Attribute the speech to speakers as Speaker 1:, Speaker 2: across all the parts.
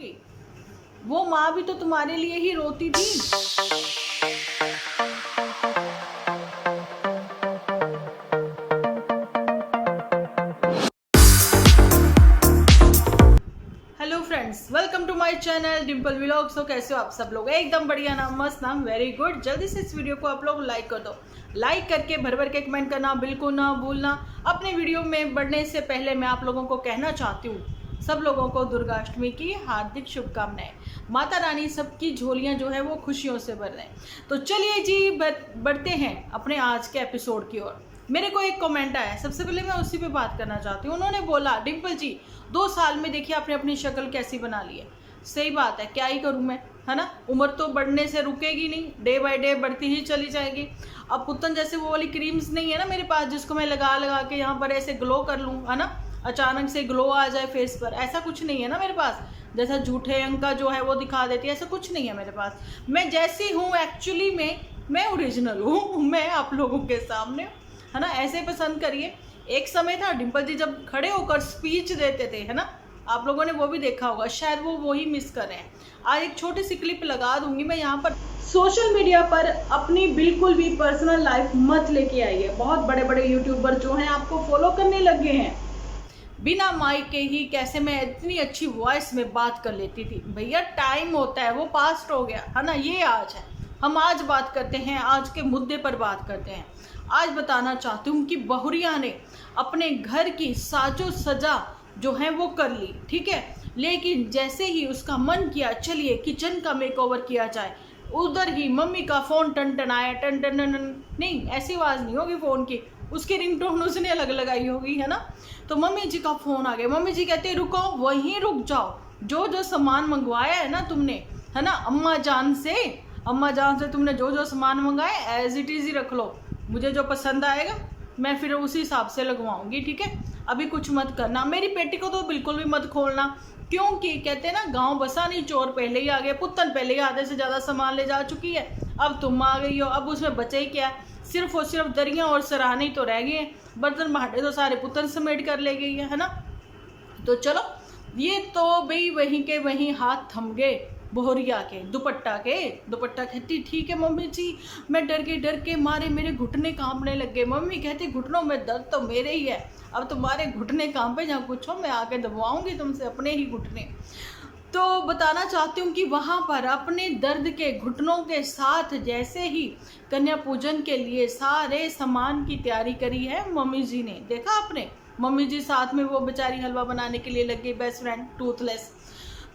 Speaker 1: करोगी? वो माँ भी तो तुम्हारे लिए ही रोती थी। Hello friends, welcome to my channel Dimple vlogs. तो कैसे हो आप सब लोग? एकदम बढ़िया ना, मस्त ना, वेरी गुड। जल्दी से इस वीडियो को आप लोग लाइक कर दो। लाइक करके भर भर के कमेंट करना बिल्कुल ना भूलना। अपने वीडियो में बढ़ने से पहले मैं आप लोगों को कहना चाहती हूँ, सब लोगों को दुर्गाष्टमी की हार्दिक शुभकामनाएं। माता रानी सबकी झोलियां जो है वो खुशियों से भर दें। तो चलिए जी, बढ़ते हैं अपने आज के एपिसोड की ओर। मेरे को एक कमेंट आया, सबसे पहले मैं उसी पे बात करना चाहती हूँ। उन्होंने बोला, डिम्पल जी 2 साल में देखिए आपने अपनी शक्ल कैसी बना ली है। सही बात है, क्या ही करूँ मैं, है ना। उम्र तो बढ़ने से रुकेगी नहीं, डे बाय डे बढ़ती ही चली जाएगी। अब पुतन जैसे वो वाली क्रीम्स नहीं है ना मेरे पास, जिसको मैं लगा लगा के यहाँ पर ऐसे ग्लो कर लूँ, है ना, अचानक से ग्लो आ जाए फेस पर। ऐसा कुछ नहीं है ना मेरे पास, जैसा झूठे अंक का जो है वो दिखा देती है, ऐसा कुछ नहीं है मेरे पास। मैं जैसी हूँ एक्चुअली में, मैं ओरिजिनल हूँ। मैं आप लोगों के सामने, है ना, ऐसे पसंद करिए। एक समय था डिम्पल जी जब खड़े होकर स्पीच देते थे, है ना, आप लोगों ने वो भी देखा होगा, शायद वो ही मिस कर रहे हैं। आज एक छोटी सी क्लिप लगा दूंगी मैं यहाँ पर। सोशल मीडिया पर अपनी बिल्कुल भी पर्सनल लाइफ मत लेके आइए। बहुत बड़े बड़े यूट्यूबर जो हैं आपको फॉलो करने लगे हैं। बिना माइक के ही कैसे मैं इतनी अच्छी वॉइस में बात कर लेती थी। भैया टाइम होता है, वो पास्ट हो गया, है ना, ये आज है। हम आज बात करते हैं, आज के मुद्दे पर बात करते हैं। आज बताना चाहती हूँ कि बहुरिया ने अपने घर की साजो सजा जो है वो कर ली, ठीक है, लेकिन जैसे ही उसका मन किया चलिए किचन का मेकओवर किया जाए, उधर ही मम्मी का फोन टन टन आया, टन टन टन। नहीं, ऐसी आवाज़ नहीं होगी फ़ोन की, उसकी रिंगटोन उसने अलग लगाई होगी, है ना। तो मम्मी जी का फ़ोन आ गया। मम्मी जी कहते रुको, वहीं रुक जाओ, जो जो सामान मंगवाया है ना तुमने, है ना, अम्मा जान से तुमने जो जो सामान मंगाया एज इट इज़ ही रख लो। मुझे जो पसंद आएगा मैं फिर उसी हिसाब से लगवाऊंगी, ठीक है। अभी कुछ मत करना, मेरी पेटी को तो बिल्कुल भी मत खोलना, क्योंकि कहते हैं ना, गांव बसा नहीं चोर पहले ही आ गए। पुत्तन पहले ही आधे से ज़्यादा सामान ले जा चुकी है, अब तुम आ गई हो। अब उसमें बचे ही क्या, सिर्फ और सिर्फ दरियाँ और सराहने तो रह गए हैं। बर्तन भांडे तो सारे पुत्तन समेट कर ले गई है ना। तो चलो, ये तो भाई वहीं के वहीं हाथ थम गए बोहरिया के दुपट्टा कहती ठीक है मम्मी जी, मैं डर के मारे मेरे घुटने कांपने लग गए। मम्मी कहती घुटनों में दर्द तो मेरे ही है, अब तुम्हारे घुटने कांपे जहाँ कुछ हो, मैं आके दबाऊंगी तुमसे अपने ही घुटने। तो बताना चाहती हूँ कि वहाँ पर अपने दर्द के घुटनों के साथ जैसे ही कन्या पूजन के लिए सारे सामान की तैयारी करी है मम्मी जी ने। देखा आपने, मम्मी जी साथ में वो बेचारी हलवा बनाने के लिए लग गई, बेस्ट फ्रेंड टूथलेस।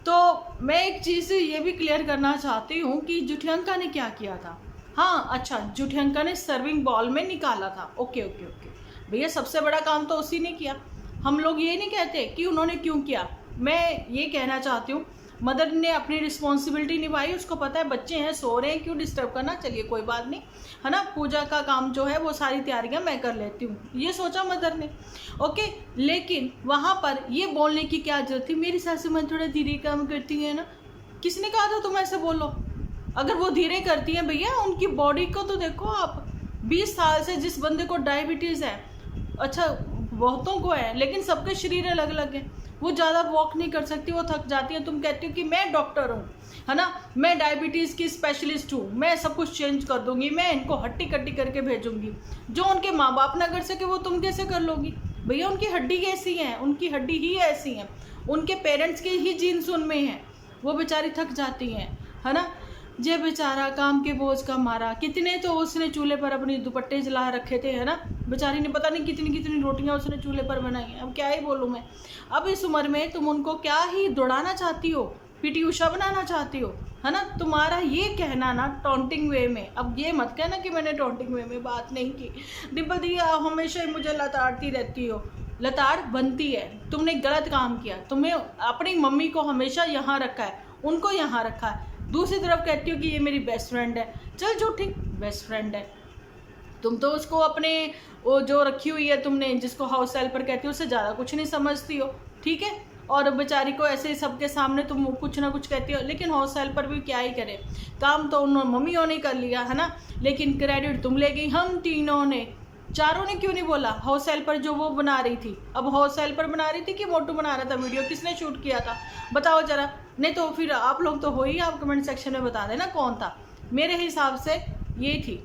Speaker 1: तो मैं एक चीज़ ये भी क्लियर करना चाहती हूँ कि जुठियंका ने क्या किया था। हाँ अच्छा, जुठियंका ने सर्विंग बॉल में निकाला था। ओके ओके ओके, भैया सबसे बड़ा काम तो उसी ने किया। हम लोग ये नहीं कहते कि उन्होंने क्यों किया। मैं ये कहना चाहती हूँ, मदर ने अपनी रिस्पॉन्सिबिलिटी निभाई। उसको पता है बच्चे हैं, सो रहे हैं, क्यों डिस्टर्ब करना, चलिए कोई बात नहीं, है ना। पूजा का काम जो है वो सारी तैयारियां मैं कर लेती हूँ, ये सोचा मदर ने। ओके, लेकिन वहाँ पर ये बोलने की क्या जरूरत थी, मेरी सासू माँ थोड़ा धीरे काम करती है ना। किसने कहा था तुम ऐसे बोलो? अगर वो धीरे करती हैं भैया, उनकी बॉडी को तो देखो आप। 20 साल से जिस बंदे को डायबिटीज़ है, अच्छा बहुतों को है, लेकिन सबके शरीर अलग अलग है। वो ज़्यादा वॉक नहीं कर सकती, वो थक जाती है। तुम कहती हो कि मैं डॉक्टर हूँ, है ना, मैं डायबिटीज़ की स्पेशलिस्ट हूँ, मैं सब कुछ चेंज कर दूंगी, मैं इनको हट्टी कट्टी करके भेजूंगी। जो उनके माँ बाप ना कर सके वो तुम कैसे कर लोगी? भैया उनकी हड्डी कैसी है, उनकी हड्डी ही ऐसी है, उनके पेरेंट्स के ही जीन्स उनमें हैं, वो बेचारी थक जाती हैं, है ना। जे बेचारा काम के बोझ का मारा, कितने तो उसने चूल्हे पर अपनी दुपट्टे जला रखे थे, है ना। बेचारी ने पता नहीं कितनी कितनी रोटियां उसने चूल्हे पर बनाई हैं। अब क्या ही बोलूँ मैं। अब इस उम्र में तुम उनको क्या ही दौड़ाना चाहती हो, पीटी उषा बनाना चाहती हो, है ना। तुम्हारा ये कहना ना टॉन्टिंग वे में, अब ये मत कहना कि मैंने टॉन्टिंग वे में बात नहीं की। डिम्पल दी हमेशा ही मुझे लताड़ती रहती हो। लताड़ बनती है, तुमने गलत काम किया। तुम्हें अपनी मम्मी को हमेशा यहाँ रखा है, उनको यहाँ रखा है। दूसरी तरफ कहती हो कि ये मेरी बेस्ट फ्रेंड है। चल झूठी बेस्ट फ्रेंड है, तुम तो उसको अपने वो जो रखी हुई है तुमने, जिसको हाउस हेल्पर कहती हो, उससे ज़्यादा कुछ नहीं समझती हो, ठीक है। और बेचारी को ऐसे सबके सामने तुम कुछ ना कुछ कहती हो, लेकिन हाउस हेल्पर भी क्या ही करे, काम तो उन्होंने मम्मियों ने कर लिया, है ना, लेकिन क्रेडिट तुम ले गई। हम तीनों ने, चारों ने क्यों नहीं बोला? हाउस हेल्पर जो वो बना रही थी, अब हाउस हेल्पर बना रही थी कि मोटू बना रहा था वीडियो, किसने शूट किया था बताओ जरा। नहीं तो फिर आप लोग तो हो ही, आप कमेंट सेक्शन में बता देना कौन था। मेरे हिसाब से ये थी,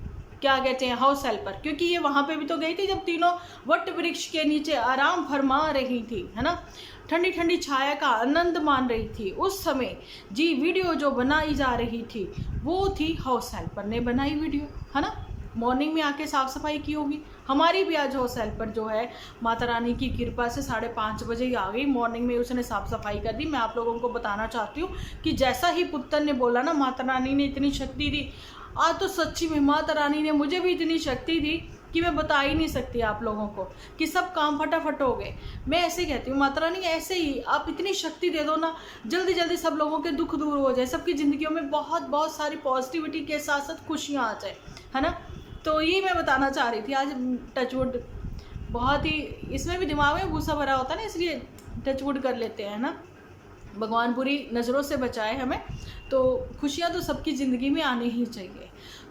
Speaker 1: क्या कहते हैं, हाउस हेल्पर, क्योंकि ये वहाँ पे भी तो गई थी जब तीनों वट वृक्ष के नीचे आराम फरमा रही थी, है ना, ठंडी ठंडी छाया का आनंद मान रही थी उस समय। जी वीडियो जो बनाई जा रही थी वो थी हाउस हेल्पर ने बनाई वीडियो, है ना। मॉर्निंग में आके साफ़ सफाई की होगी। हमारी भी आज हाउस हेल्पर जो है माता रानी की कृपा से 5:30 बजे ही आ गई। मॉर्निंग में उसने साफ़ सफाई कर दी। मैं आप लोगों को बताना चाहती हूँ कि जैसा ही पुत्तन ने बोला ना, माता रानी ने इतनी शक्ति दी। आज तो सच्ची में माता रानी ने मुझे भी इतनी शक्ति दी कि मैं बता ही नहीं सकती आप लोगों को, कि सब काम फटाफट हो गए। मैं ऐसे कहती हूँ, माता रानी ऐसे ही आप इतनी शक्ति दे दो ना, जल्दी जल्दी सब लोगों के दुख दूर हो जाए, सबकी ज़िंदगियों में बहुत बहुत सारी पॉजिटिविटी के साथ साथ खुशियाँ आ जाए, है ना। तो ये मैं बताना चाह रही थी आज। टचवुड बहुत ही, इसमें भी दिमाग में भूसा भरा होता है ना, इसलिए टचवुड कर लेते हैं ना। भगवान बुरी नज़रों से बचाए हमें। तो खुशियाँ तो सबकी ज़िंदगी में आनी ही चाहिए।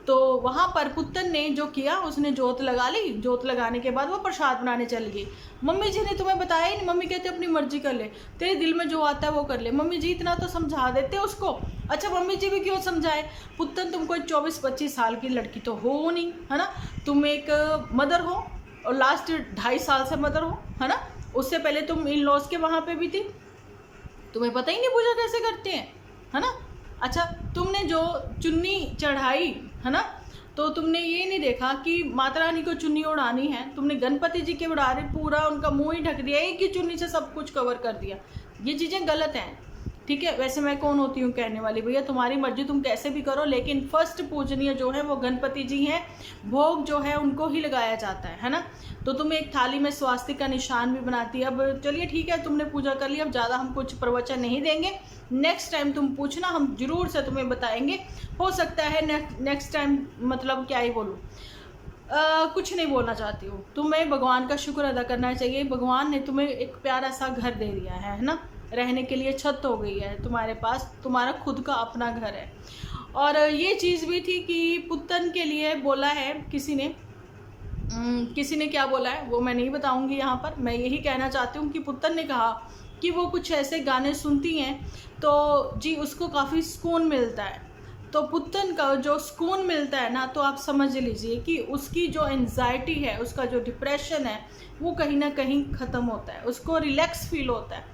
Speaker 1: तो वहाँ पर पुत्तन ने जो किया, उसने जोत लगा ली। जोत लगाने के बाद वो प्रसाद बनाने चल गई। मम्मी जी ने तुम्हें बताया ही नहीं। मम्मी कहते अपनी मर्जी कर ले, तेरे दिल में जो आता है वो कर ले। मम्मी जी इतना तो समझा देते उसको। अच्छा मम्मी जी भी क्यों समझाए, पुत्तन तुम कोई 24-25 साल की लड़की तो हो नहीं, है ना। तुम एक मदर हो और लास्ट 2.5 साल से मदर हो, है ना। उससे पहले तुम इन लॉज के वहाँ पे भी थी, तुम्हें पता ही नहीं पूजा कैसे करते हैं, है ना। अच्छा तुमने जो चुन्नी चढ़ाई, है ना, तो तुमने ये नहीं देखा कि माता रानी को चुन्नी उड़ानी है, तुमने गणपति जी के उड़ा रहे, पूरा उनका मुंह ही ढक दिया, एक ही चुन्नी से सब कुछ कवर कर दिया। ये चीज़ें गलत हैं, ठीक है। वैसे मैं कौन होती हूँ कहने वाली, भैया तुम्हारी मर्जी, तुम कैसे भी करो, लेकिन फर्स्ट पूजनीय जो है वो गणपति जी हैं। भोग जो है उनको ही लगाया जाता है ना। तो तुम एक थाली में स्वास्तिक का निशान भी बनाती है। अब चलिए ठीक है, तुमने पूजा कर ली, अब ज़्यादा हम कुछ प्रवचन नहीं देंगे। नेक्स्ट टाइम तुम पूछना, हम जरूर से तुम्हें बताएंगे। हो सकता है नेक्स्ट टाइम, मतलब क्या ही बोलूँ, कुछ नहीं बोलना चाहती हूँ। तुम्हें भगवान का शुक्र अदा करना चाहिए। भगवान ने तुम्हें एक प्यारा सा घर दे दिया है ना, रहने के लिए छत हो गई है तुम्हारे पास, तुम्हारा खुद का अपना घर है। और ये चीज़ भी थी कि पुत्तन के लिए बोला है किसी ने क्या बोला है वो मैं नहीं बताऊंगी यहाँ पर। मैं यही कहना चाहती हूँ कि पुत्तन ने कहा कि वो कुछ ऐसे गाने सुनती हैं तो जी उसको काफ़ी सुकून मिलता है। तो पुत्तन का जो सुकून मिलता है ना, तो आप समझ लीजिए कि उसकी जो एंजाइटी है, उसका जो डिप्रेशन है, वो कहीं ना कहीं ख़त्म होता है, उसको रिलैक्स फील होता है।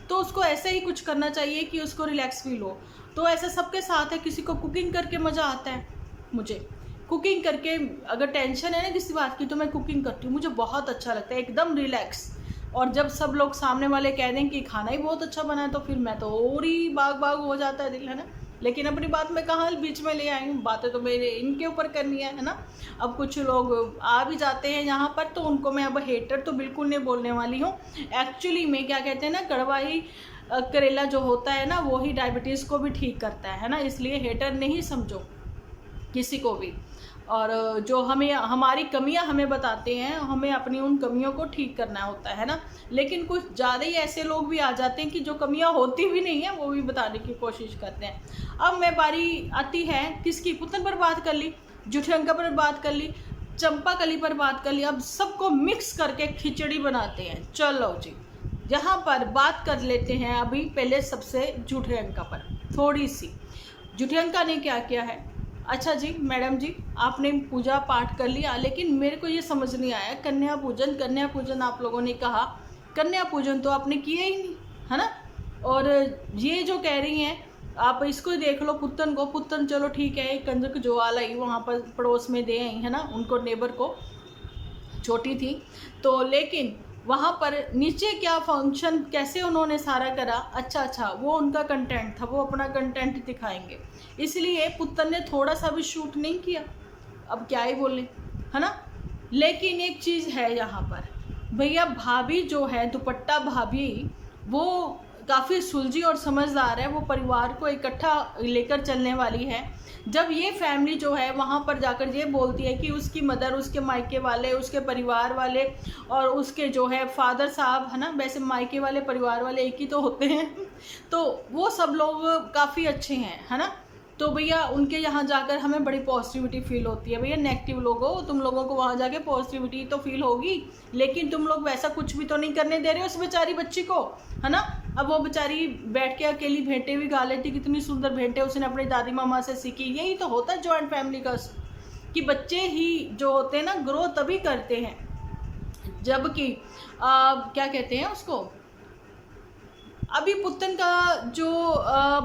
Speaker 1: तो उसको ऐसे ही कुछ करना चाहिए कि उसको रिलैक्स फील हो। तो ऐसा सबके साथ है। किसी को कुकिंग करके मज़ा आता है, मुझे कुकिंग करके अगर टेंशन है ना किसी बात की, तो मैं कुकिंग करती हूँ, मुझे बहुत अच्छा लगता है, एकदम रिलैक्स। और जब सब लोग सामने वाले कह दें कि खाना ही बहुत अच्छा बना है, तो फिर मैं तो और ही बाग बाग हो जाता है दिल, है ना। लेकिन अपनी बात मैं कहाँ बीच में ले आई हूँ, बातें तो मेरे इनके ऊपर करनी है ना। अब कुछ लोग आ भी जाते हैं यहाँ पर, तो उनको मैं अब हेटर तो बिल्कुल नहीं बोलने वाली हूँ। एक्चुअली में क्या कहते हैं ना, कड़वा ही करेला जो होता है ना, वो ही डायबिटीज़ को भी ठीक करता है ना। इसलिए हेटर नहीं समझो किसी को भी। और जो हमें हमारी कमियां हमें बताते हैं, हमें अपनी उन कमियों को ठीक करना होता है ना। लेकिन कुछ ज़्यादा ही ऐसे लोग भी आ जाते हैं कि जो कमियां होती भी नहीं है वो भी बताने की कोशिश करते हैं। अब मैं बारी आती है किसकी, पुत्तन पर बात कर ली, जुठियंका पर बात कर ली, चंपा कली पर बात कर ली। अब सबको मिक्स करके खिचड़ी बनाते हैं। चलो जी, यहाँ पर बात कर लेते हैं अभी पहले सबसे जुठियंका पर थोड़ी सी। जुठियंका ने क्या किया है, अच्छा जी मैडम जी आपने पूजा पाठ कर लिया, लेकिन मेरे को ये समझ नहीं आया, कन्या पूजन आप लोगों ने कहा, कन्या पूजन तो आपने किया ही नहीं, है ना। और ये जो कह रही हैं आप इसको देख लो, पुत्तन को, पुत्तन चलो ठीक है, एक कंजक जो आ लाई वहाँ पर पड़ोस में दे आई, है ना, उनको नेबर को, छोटी थी तो। लेकिन वहाँ पर नीचे क्या फंक्शन कैसे उन्होंने सारा करा, अच्छा वो उनका कंटेंट था, वो अपना कंटेंट दिखाएंगे, इसलिए पुत्तन ने थोड़ा सा भी शूट नहीं किया। अब क्या ही बोले, है ना। लेकिन एक चीज़ है यहाँ पर भैया, भाभी जो है दुपट्टा भाभी, वो काफ़ी सुलझी और समझदार है, वो परिवार को इकट्ठा लेकर चलने वाली है। जब ये फैमिली जो है वहाँ पर जाकर ये बोलती है कि उसकी मदर, उसके मायके वाले, उसके परिवार वाले और उसके जो है फादर साहब, है ना, वैसे मायके वाले परिवार वाले एक ही तो होते हैं तो वो सब लोग काफ़ी अच्छे हैं, है ना। तो भैया उनके यहाँ जाकर हमें बड़ी पॉजिटिविटी फील होती है। भैया नेगेटिव लोगों, तुम लोगों को वहाँ जाके पॉजिटिविटी तो फील होगी, लेकिन तुम लोग वैसा कुछ भी तो नहीं करने दे रहे हो उस बेचारी बच्ची को, है ना। अब वो बेचारी बैठ के अकेली भेंटे भी गा लेती, कितनी सुंदर भेंटे उसने अपनी दादी मामा से सीखी। यही तो होता है जॉइंट फैमिली का, कि बच्चे ही जो होते हैं ना ग्रो तभी करते हैं जबकि क्या कहते हैं उसको, अभी पुत्तन का जो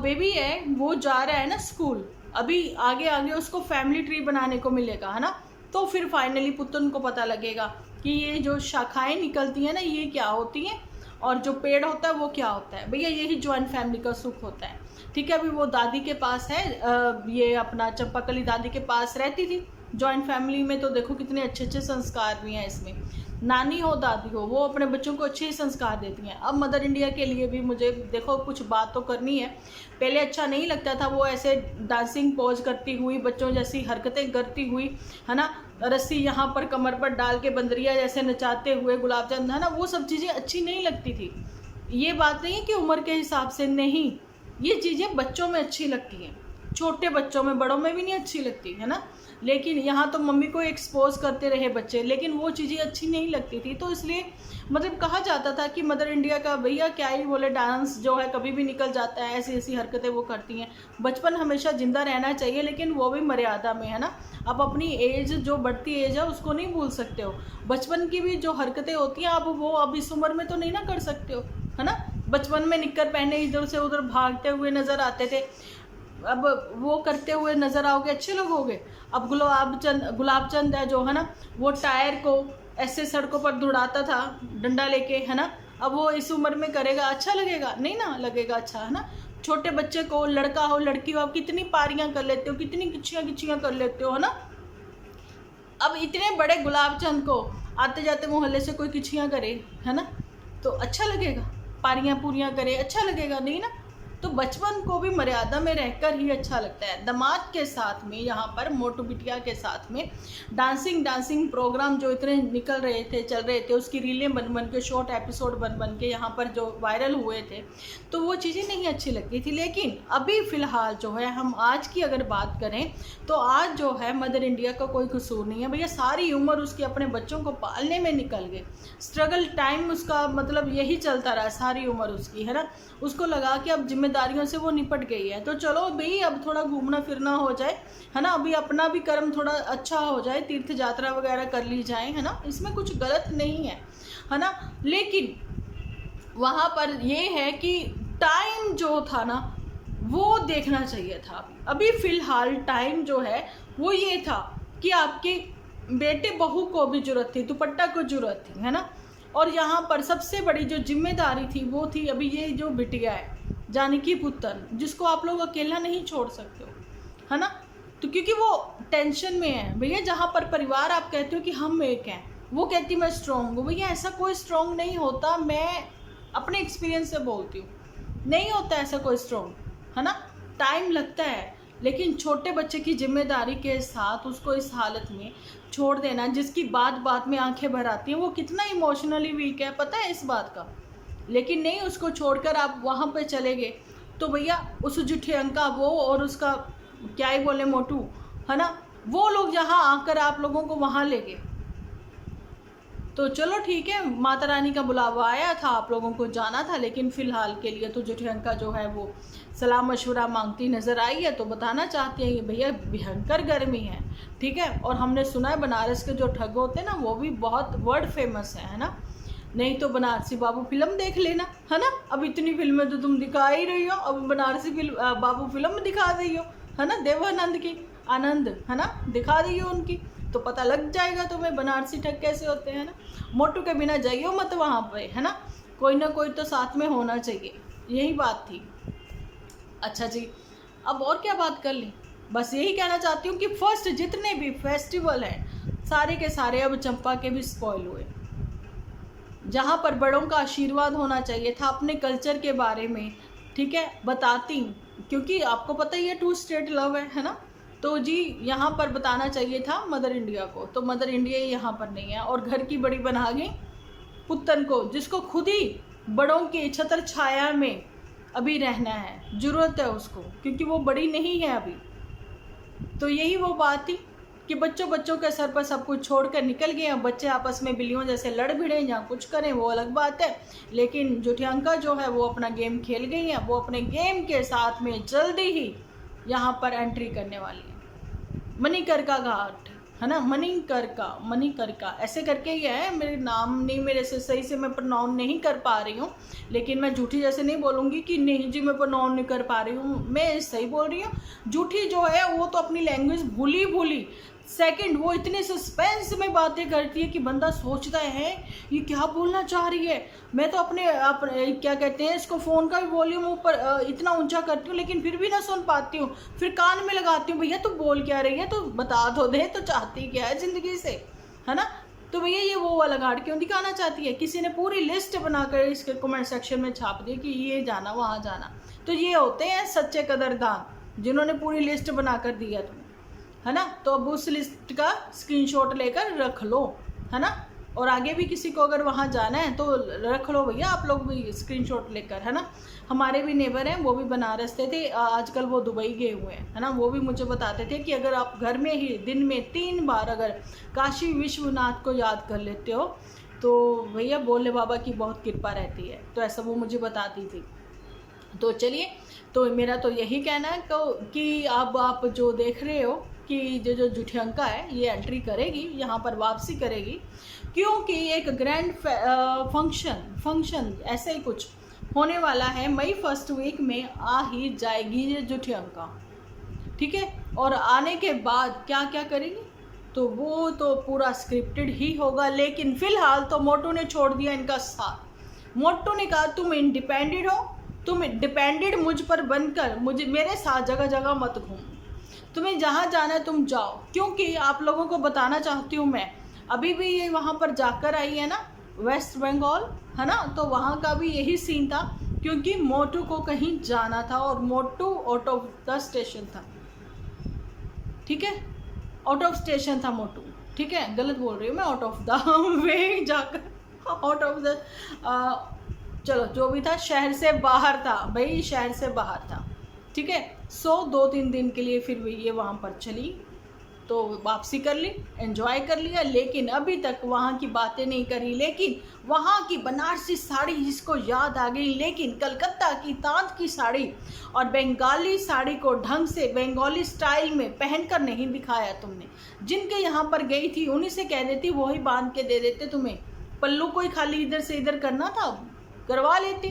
Speaker 1: बेबी है वो जा रहा है ना स्कूल, अभी आगे आगे उसको फैमिली ट्री बनाने को मिलेगा, है ना। तो फिर फाइनली पुत्तन को पता लगेगा कि ये जो शाखाएं निकलती हैं ना ये क्या होती हैं, और जो पेड़ होता है वो क्या होता है। भैया यही जॉइंट फैमिली का सुख होता है। ठीक है, अभी वो दादी के पास है, ये अपना चंपाकली दादी के पास रहती थी। जॉइंट फैमिली में तो देखो कितने अच्छे अच्छे संस्कार भी हैं इसमें। नानी हो दादी हो वो अपने बच्चों को अच्छे ही संस्कार देती हैं। अब मदर इंडिया के लिए भी मुझे देखो कुछ बात तो करनी है। पहले अच्छा नहीं लगता था वो ऐसे डांसिंग पोज करती हुई, बच्चों जैसी हरकतें करती हुई, है ना, रस्सी यहाँ पर कमर पर डाल के बंदरिया जैसे नचाते हुए गुलाब जामुन, है ना, वो सब चीज़ें अच्छी नहीं लगती थी। ये बात नहीं है कि उम्र के हिसाब से नहीं, ये चीज़ें बच्चों में अच्छी लगती हैं, छोटे बच्चों में, बड़ों में भी नहीं अच्छी लगती, है ना। लेकिन यहाँ तो मम्मी को एक्सपोज करते रहे बच्चे, लेकिन वो चीज़ें अच्छी नहीं लगती थी। तो इसलिए मतलब कहा जाता था कि मदर इंडिया का भैया क्या ही बोले, डांस जो है कभी भी निकल जाता है, ऐसी ऐसी हरकतें वो करती हैं। बचपन हमेशा जिंदा रहना चाहिए, लेकिन वो भी मर्यादा में, है ना। आप अपनी एज जो बढ़ती एज है उसको नहीं भूल सकते हो। बचपन की भी जो हरकतें होती हैं आप वो अब इस उम्र में तो नहीं ना कर सकते हो, है ना। बचपन में निक्कर पहने इधर से उधर भागते हुए नज़र आते थे, अब वो करते हुए नज़र आओगे अच्छे लगोगे। अब गुलाब चंद है जो, है ना, वो टायर को ऐसे सड़कों पर दौड़ाता था डंडा लेके, है ना। अब वो इस उम्र में करेगा, अच्छा लगेगा? नहीं ना लगेगा अच्छा, है ना। छोटे बच्चे को, लड़का हो लड़की हो, आप कितनी पारियां कर लेते हो, कितनी किचियां कर लेते हो, है ना। अब इतने बड़े गुलाब चंद को आते जाते मोहल्ले से कोई किचियां करे, है ना, तो अच्छा लगेगा? पारियां पूरियां करे, अच्छा लगेगा? नहीं ना। तो बचपन को भी मर्यादा में रहकर ही अच्छा लगता है। दामाद के साथ में यहाँ पर मोटू बिटिया के साथ में डांसिंग प्रोग्राम जो इतने निकल रहे थे, चल रहे थे, उसकी रीलें बन बन के, शॉर्ट एपिसोड बन बन के यहाँ पर जो वायरल हुए थे, तो वो चीज़ें नहीं अच्छी लगती थी। लेकिन अभी फ़िलहाल जो है, हम आज की अगर बात करें तो आज जो है मदर इंडिया का कोई कसूर नहीं है भैया। सारी उम्र उसकी अपने बच्चों को पालने में निकल गई, स्ट्रगल टाइम उसका मतलब यही चलता रहा सारी उम्र उसकी, है ना। उसको लगा कि अब जिम्मेदारियों से वो निपट गई है, तो चलो भाई अब थोड़ा घूमना फिरना हो जाए, है ना, अभी अपना भी कर्म थोड़ा अच्छा हो जाए, तीर्थ यात्रा वगैरह कर ली जाए, है ना, इसमें कुछ गलत नहीं है ना। लेकिन वहाँ पर ये है कि टाइम जो था ना वो देखना चाहिए था। अभी फ़िलहाल टाइम जो है वो ये था कि आपके बेटे बहू को भी जरूरत थी, दुपट्टा को जरूरत थी, है ना। और यहाँ पर सबसे बड़ी जो जिम्मेदारी थी वो थी अभी ये जो बिटिया है जानकी पुत्तन, जिसको आप लोग अकेला नहीं छोड़ सकते हो, है ना। तो क्योंकि वो टेंशन में है भैया। जहाँ पर परिवार आप कहते हो कि हम एक हैं, वो कहती मैं स्ट्रॉन्ग हूँ, भैया ऐसा कोई स्ट्रॉन्ग नहीं होता। मैं अपने एक्सपीरियंस से बोलती हूँ, नहीं होता ऐसा कोई स्ट्रॉन्ग, है ना। टाइम लगता है, लेकिन छोटे बच्चे की जिम्मेदारी के साथ उसको इस हालत में छोड़ देना, जिसकी बात बात में आंखें भर आती हैं, वो कितना इमोशनली वीक है पता है इस बात का। लेकिन नहीं, उसको छोड़कर आप वहाँ पे चले गए तो भैया उस जुठे अंका वो और उसका क्या ही बोले मोटू, है ना, वो लोग जहाँ आकर आप लोगों को वहाँ ले गए। तो चलो ठीक है, माता रानी का बुलावा आया था, आप लोगों को जाना था, लेकिन फ़िलहाल के लिए तो जुठियंका जो है वो सलाह मशवरा मांगती नज़र आई है। तो बताना चाहती हैं कि भैया भयंकर गर्मी है, ठीक है। और हमने सुना है बनारस के जो ठग होते हैं ना वो भी बहुत वर्ल्ड फेमस है ना। नहीं तो बनारसी बाबू फिल्म देख लेना, है ना। अब इतनी फिल्में तो तुम दिखा ही रही हो, अब बनारसी बाबू फिल्म दिखा रही हो, है ना, देवानंद की, आनंद, है ना, दिखा रही हो उनकी, तो पता लग जाएगा तुम्हें बनारसी ठग कैसे होते हैं ना। मोटू के बिना जाइयो मत वहाँ पे, है ना, कोई ना कोई तो साथ में होना चाहिए, यही बात थी। अच्छा जी, अब और क्या बात कर ली, बस यही कहना चाहती हूँ कि फर्स्ट जितने भी फेस्टिवल हैं सारे के सारे अब चंपा के भी स्पॉइल हुए। जहाँ पर बड़ों का आशीर्वाद होना चाहिए था अपने कल्चर के बारे में, ठीक है, बताती, क्योंकि आपको पता ही है 2 स्टेट लव है ना। तो जी यहाँ पर बताना चाहिए था मदर इंडिया को, तो मदर इंडिया यहाँ पर नहीं है। और घर की बड़ी बना गई पुत्तन को, जिसको खुद ही बड़ों की छत्र छाया में अभी रहना है, ज़रूरत है उसको, क्योंकि वो बड़ी नहीं है अभी। तो यही वो बात थी कि बच्चों के सर पर सब कुछ छोड़कर निकल गए। अब बच्चे आपस में बिल्लियों जैसे लड़ भिड़ें या कुछ करें वो अलग बात है, लेकिन जुठियांका जो है वो अपना गेम खेल गई हैं। वो अपने गेम के साथ में जल्दी ही यहाँ पर एंट्री करने वाली है। मणिकर्का घाट है ना, मणिकर्का ऐसे करके ही है। मेरे नाम नहीं, मेरे से सही से मैं प्रोनाउंस नहीं कर पा रही हूँ, लेकिन मैं झूठी जैसे नहीं बोलूँगी कि नहीं जी मैं प्रोनाउंस नहीं कर पा रही हूँ, मैं सही बोल रही हूँ। झूठी जो है वो तो अपनी लैंग्वेज भूली सेकंड, वो इतने सस्पेंस में बातें करती है कि बंदा सोचता है ये क्या बोलना चाह रही है। मैं तो अपने क्या कहते हैं इसको, फ़ोन का भी वॉल्यूम ऊपर इतना ऊंचा करती हूँ, लेकिन फिर भी ना सुन पाती हूँ। फिर कान में लगाती हूँ, भैया तू बोल क्या रही है, तो बता दो दे, तो चाहती क्या है ज़िंदगी से, है ना। तो भैया ये वो वाला घाट क्यों दिखाना चाहती है। किसी ने पूरी लिस्ट बनाकर इसके कमेंट सेक्शन में छाप दी कि ये जाना वहाँ जाना। तो ये होते हैं सच्चे कदरदान, जिन्होंने पूरी लिस्ट बनाकर दी है तुम्हें, है ना। तो अब उस लिस्ट का स्क्रीनशॉट लेकर रख लो, है ना। और आगे भी किसी को अगर वहाँ जाना है तो रख लो भैया आप लोग भी स्क्रीनशॉट लेकर, है ना। हमारे भी नेबर हैं, वो भी बनारस थे, आजकल वो दुबई गए हुए हैं, है ना। वो भी मुझे बताते थे कि अगर आप घर में ही दिन में 3 बार अगर काशी विश्वनाथ को याद कर लेते हो तो भैया भोले बाबा की बहुत कृपा रहती है। तो ऐसा वो मुझे बताती थी। तो चलिए, तो मेरा तो यही कहना है कि अब आप जो देख रहे हो कि जो जुठियांका है ये एंट्री करेगी, यहाँ पर वापसी करेगी, क्योंकि एक ग्रैंड फंक्शन ऐसे ही कुछ होने वाला है। मई फर्स्ट वीक में आ ही जाएगी ये जुठियांका, ठीक है। और आने के बाद क्या क्या करेगी तो वो तो पूरा स्क्रिप्टेड ही होगा, लेकिन फिलहाल तो मोटू ने छोड़ दिया इनका साथ। मोटू ने कहा तुम इंडिपेंडेंट हो, तुम डिपेंडेंट मुझ पर बनकर मुझे मेरे साथ जगह जगह मत घूम, तुम्हें जहाँ जाना है तुम जाओ। क्योंकि आप लोगों को बताना चाहती हूँ मैं, अभी भी ये वहाँ पर जाकर आई है ना वेस्ट बंगाल, है ना। तो वहाँ का भी यही सीन था, क्योंकि मोटू को कहीं जाना था और मोटू आउट ऑफ द स्टेशन था, ठीक है। आउट ऑफ स्टेशन था मोटू, ठीक है, गलत बोल रही हूँ मैं, आउट ऑफ द वे जाकर, आउट ऑफ द चलो जो भी था, शहर से बाहर था भाई, शहर से बाहर था, ठीक है। 2-3 दिन के लिए फिर ये वहाँ पर चली, तो वापसी कर ली, एंजॉय कर लिया, लेकिन अभी तक वहाँ की बातें नहीं करी। लेकिन वहाँ की बनारसी साड़ी जिसको याद आ गई, लेकिन कलकत्ता की तांत की साड़ी और बंगाली साड़ी को ढंग से बंगाली स्टाइल में पहनकर नहीं दिखाया तुमने। जिनके यहाँ पर गई थी उन्हीं से कह देती, वही बांध के दे देते तुम्हें, पल्लू कोई खाली इधर से इधर करना था करवा लेती।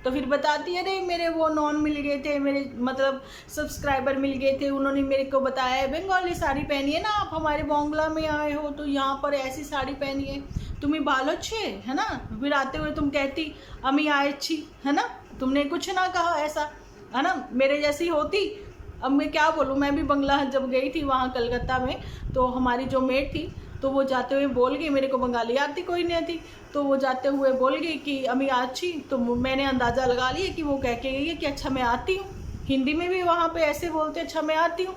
Speaker 1: तो फिर बताती है अरे मेरे वो नॉन मिल गए थे, मेरे मतलब सब्सक्राइबर मिल गए थे, उन्होंने मेरे को बताया बंगाली साड़ी पहनी है ना, आप हमारे बांग्ला में आए हो तो यहाँ पर ऐसी साड़ी पहनी है, तुम्हें बाल अच्छे है ना। फिर आते हुए तुम कहती अमी आए अच्छी, है ना, तुमने कुछ ना कहा ऐसा, है ना, मेरे जैसी होती। अब मैं क्या बोलूँ, मैं भी बंगला जब गई थी वहाँ कलकत्ता में, तो हमारी जो मेट थी तो वो जाते हुए बोल गई, मेरे को बंगाली आती कोई नहीं थी, तो वो जाते हुए बोल गई कि अम्मी अच्छी। तो मैंने अंदाज़ा लगा लिया कि वो कह के गई है कि अच्छा मैं आती हूँ। हिंदी में भी वहाँ पे ऐसे बोलते अच्छा मैं आती हूँ।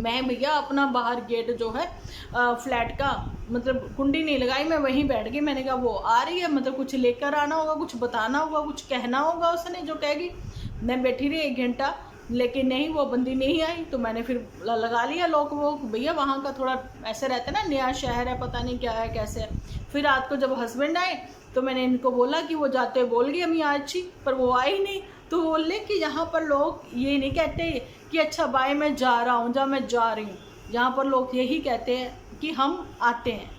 Speaker 1: मैं भैया अपना बाहर गेट जो है फ्लैट का मतलब कुंडी नहीं लगाई, मैं वहीं बैठ गई। मैंने कहा वो आ रही है, मतलब कुछ लेकर आना होगा, कुछ बताना होगा, कुछ कहना होगा उसने जो कहेगी। मैं बैठी रही 1 घंटा, लेकिन नहीं, वो बंदी नहीं आई। तो मैंने फिर लगा लिया लॉक वॉक, भैया वहाँ का थोड़ा ऐसे रहता है ना, नया शहर है, पता नहीं क्या है कैसे है। फिर रात को जब हस्बैंड आए तो मैंने इनको बोला कि वो जाते बोल गई अम्मी अच्छी, पर वो आई नहीं। तो बोले कि यहाँ पर लोग ये नहीं कहते कि अच्छा बाय मैं जा रहा हूँ, मैं जा रही हूँ, यहाँ पर लोग यही कहते हैं कि हम आते हैं।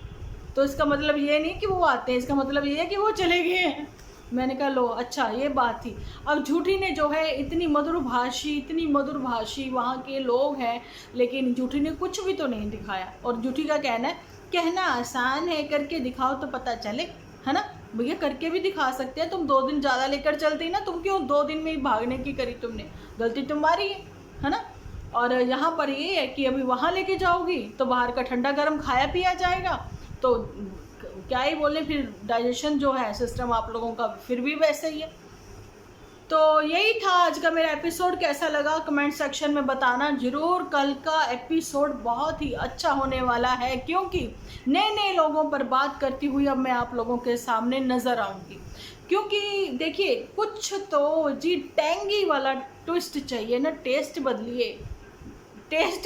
Speaker 1: तो इसका मतलब ये नहीं कि वो आते हैं, इसका मतलब ये है कि वो चले गए हैं। मैंने कहा लो अच्छा ये बात थी। अब झूठी ने जो है इतनी मधुर भाषी वहाँ के लोग हैं, लेकिन झूठी ने कुछ भी तो नहीं दिखाया। और झूठी का कहना है कहना आसान है, करके दिखाओ तो पता चले, है ना। भैया करके भी दिखा सकते हैं, तुम 2 दिन ज़्यादा लेकर चलती ना, तुम क्यों 2 दिन में ही भागने की करी, तुमने गलती तुम्हारी है ना। और यहाँ पर ये है कि अभी वहाँ लेके जाओगी तो बाहर का ठंडा गर्म खाया पिया जाएगा, तो क्या ही बोले, फिर डाइजेशन जो है सिस्टम आप लोगों का फिर भी वैसे ही है। तो यही था आज का मेरा एपिसोड, कैसा लगा कमेंट सेक्शन में बताना ज़रूर। कल का एपिसोड बहुत ही अच्छा होने वाला है, क्योंकि नए लोगों पर बात करती हुई अब मैं आप लोगों के सामने नज़र आऊँगी। क्योंकि देखिए कुछ तो जी टैंगी वाला ट्विस्ट चाहिए ना, टेस्ट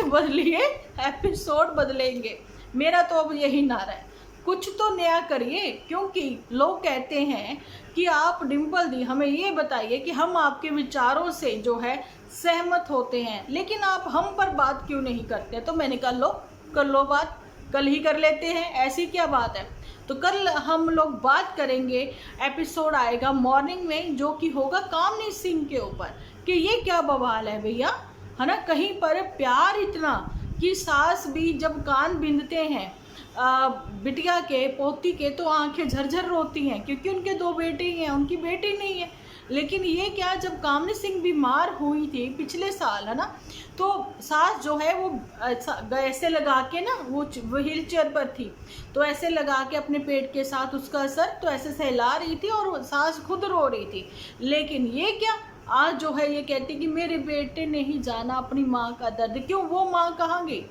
Speaker 1: बदलिए एपिसोड बदलेंगे, मेरा तो अब यही नारा है। कुछ तो नया करिए, क्योंकि लोग कहते हैं कि आप डिम्पल दी हमें ये बताइए कि हम आपके विचारों से जो है सहमत होते हैं, लेकिन आप हम पर बात क्यों नहीं करते। तो मैंने कहा कर लो बात, कल ही कर लेते हैं, ऐसी क्या बात है। तो कल हम लोग बात करेंगे, एपिसोड आएगा मॉर्निंग में जो कि होगा कामनी सिंह के ऊपर, कि ये क्या बवाल है भैया, है ना। कहीं पर प्यार इतना कि सास भी जब कान बिंदते हैं बिटिया के पोती के तो आंखें झरझर रोती हैं, क्योंकि उनके 2 बेटे ही हैं, उनकी बेटी नहीं है। लेकिन ये क्या, जब कामनी सिंह बीमार हुई थी पिछले साल, है ना, तो सास जो है वो ऐसे लगा के ना, वो व्हील चेयर पर थी, तो ऐसे लगा के अपने पेट के साथ उसका सर तो ऐसे सहला रही थी और सास खुद रो रही थी। लेकिन ये क्या, आज जो है ये कहती कि मेरे बेटे ने ही जाना अपनी माँ का दर्द। क्यों, वो माँ कहाँ गई,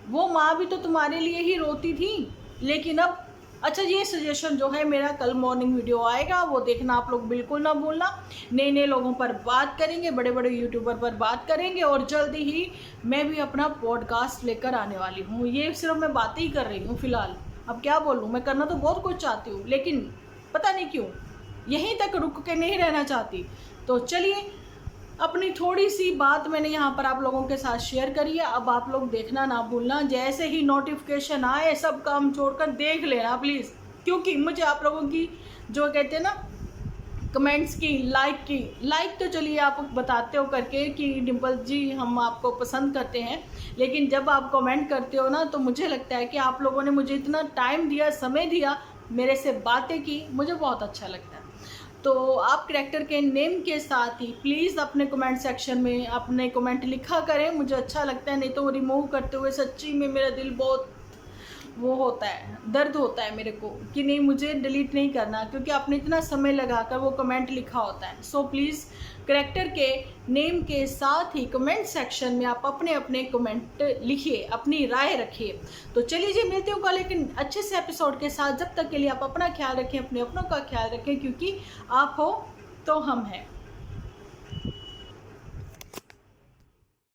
Speaker 1: वो माँ भी तो तुम्हारे लिए ही रोती थी। लेकिन अब अच्छा, ये सजेशन जो है मेरा, कल मॉर्निंग वीडियो आएगा, वो देखना आप लोग बिल्कुल ना भूलना। नए लोगों पर बात करेंगे, बड़े बड़े यूट्यूबर पर बात करेंगे, और जल्दी ही मैं भी अपना पॉडकास्ट लेकर आने वाली हूँ। ये सिर्फ मैं बातें ही कर रही हूँ फिलहाल, अब क्या बोलूँ, मैं करना तो बहुत कुछ चाहती हूँ, लेकिन पता नहीं क्यों यहीं तक रुक के नहीं रहना चाहती। तो चलिए, अपनी थोड़ी सी बात मैंने यहाँ पर आप लोगों के साथ शेयर करी है। अब आप लोग देखना ना भूलना, जैसे ही नोटिफिकेशन आए सब काम छोड़कर देख लेना प्लीज़, क्योंकि मुझे आप लोगों की जो कहते हैं ना कमेंट्स की, लाइक तो चलिए आप बताते हो करके कि डिम्पल जी हम आपको पसंद करते हैं, लेकिन जब आप कमेंट करते हो ना तो मुझे लगता है कि आप लोगों ने मुझे इतना टाइम दिया, समय दिया, मेरे से बातें की, मुझे बहुत अच्छा लगता है। तो आप कैरेक्टर के नेम के साथ ही प्लीज़ अपने कमेंट सेक्शन में अपने कमेंट लिखा करें, मुझे अच्छा लगता है। नहीं तो वो रिमूव करते हुए सच्ची में मेरा दिल बहुत वो होता है, दर्द होता है मेरे को कि नहीं, मुझे डिलीट नहीं करना, क्योंकि आपने इतना समय लगाकर वो कमेंट लिखा होता है। सो प्लीज़ कैरेक्टर के नेम के साथ ही कमेंट सेक्शन में आप अपने अपने कमेंट लिखिए, अपनी राय रखिए। तो चलिए जी, मिलते हो कल लेकिन अच्छे से एपिसोड के साथ। जब तक के लिए आप अपना ख्याल रखें, अपने अपनों का ख्याल रखें, क्योंकि आप हो तो हम हैं।